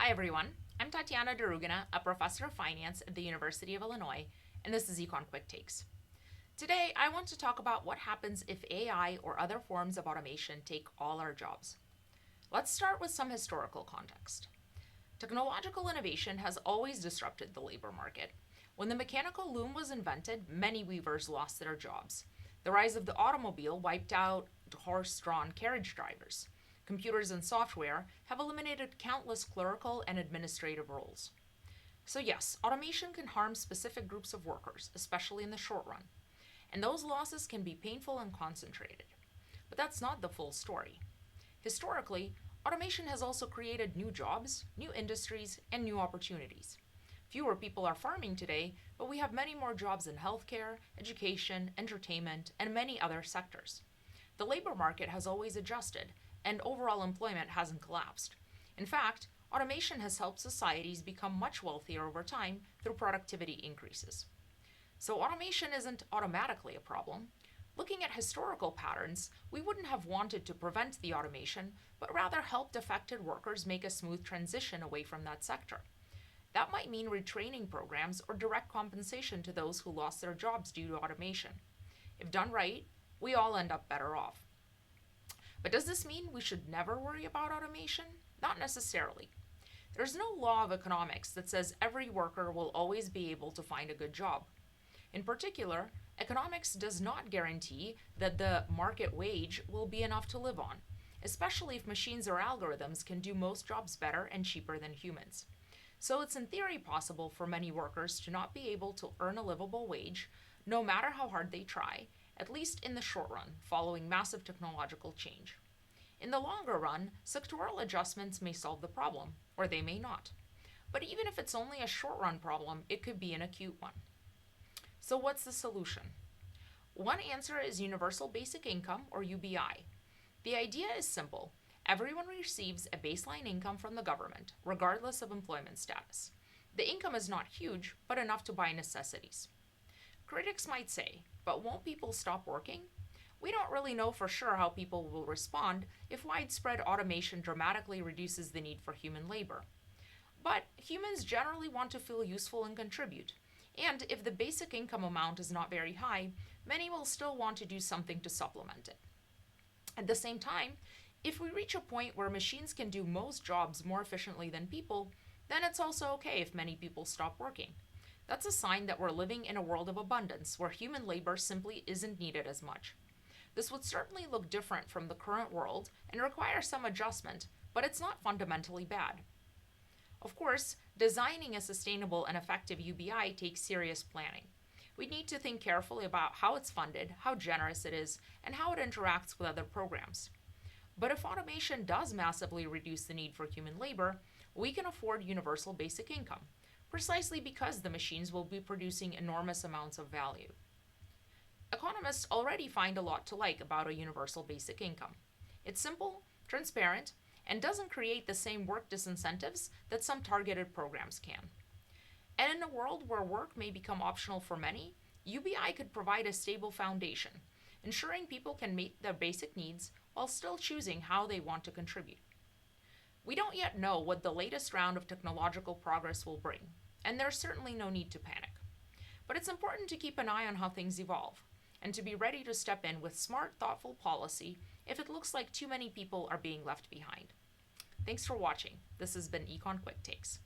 Hi everyone, I'm Tatiana Derugina, a professor of finance at the University of Illinois, and this is Econ Quick Takes. Today, I want to talk about what happens if AI or other forms of automation take all our jobs. Let's start with some historical context. Technological innovation has always disrupted the labor market. When the mechanical loom was invented, many weavers lost their jobs. The rise of the automobile wiped out horse-drawn carriage drivers. Computers and software have eliminated countless clerical and administrative roles. So, yes, automation can harm specific groups of workers, especially in the short run. And those losses can be painful and concentrated. But that's not the full story. Historically, automation has also created new jobs, new industries, and new opportunities. Fewer people are farming today, but we have many more jobs in healthcare, education, entertainment, and many other sectors. The labor market has always adjusted, and overall employment hasn't collapsed. In fact, automation has helped societies become much wealthier over time through productivity increases. So, automation isn't automatically a problem. Looking at historical patterns, we wouldn't have wanted to prevent the automation, but rather helped affected workers make a smooth transition away from that sector. That might mean retraining programs or direct compensation to those who lost their jobs due to automation. If done right, we all end up better off. But does this mean we should never worry about automation? Not necessarily. There's no law of economics that says every worker will always be able to find a good job. In particular, economics does not guarantee that the market wage will be enough to live on, especially if machines or algorithms can do most jobs better and cheaper than humans. So it's in theory possible for many workers to not be able to earn a livable wage, no matter how hard they try, at least in the short run, following massive technological change. In the longer run, sectoral adjustments may solve the problem, or they may not. But even if it's only a short run problem, it could be an acute one. So, what's the solution? One answer is Universal Basic Income, or UBI. The idea is simple: everyone receives a baseline income from the government, regardless of employment status. The income is not huge, but enough to buy necessities. Critics might say, but won't people stop working? We don't really know for sure how people will respond if widespread automation dramatically reduces the need for human labor. But humans generally want to feel useful and contribute. And if the basic income amount is not very high, many will still want to do something to supplement it. At the same time, if we reach a point where machines can do most jobs more efficiently than people, then it's also okay if many people stop working. That's a sign that we're living in a world of abundance where human labor simply isn't needed as much. This would certainly look different from the current world and require some adjustment, but it's not fundamentally bad. Of course, designing a sustainable and effective UBI takes serious planning. We need to think carefully about how it's funded, how generous it is, and how it interacts with other programs. But if automation does massively reduce the need for human labor, we can afford universal basic income, precisely because the machines will be producing enormous amounts of value. Economists already find a lot to like about a universal basic income. It's simple, transparent, and doesn't create the same work disincentives that some targeted programs can. And in a world where work may become optional for many, UBI could provide a stable foundation, ensuring people can meet their basic needs while still choosing how they want to contribute. We don't yet know what the latest round of technological progress will bring, and there's certainly no need to panic. But it's important to keep an eye on how things evolve, and to be ready to step in with smart, thoughtful policy if it looks like too many people are being left behind. Thanks for watching. This has been Econ Quick Takes.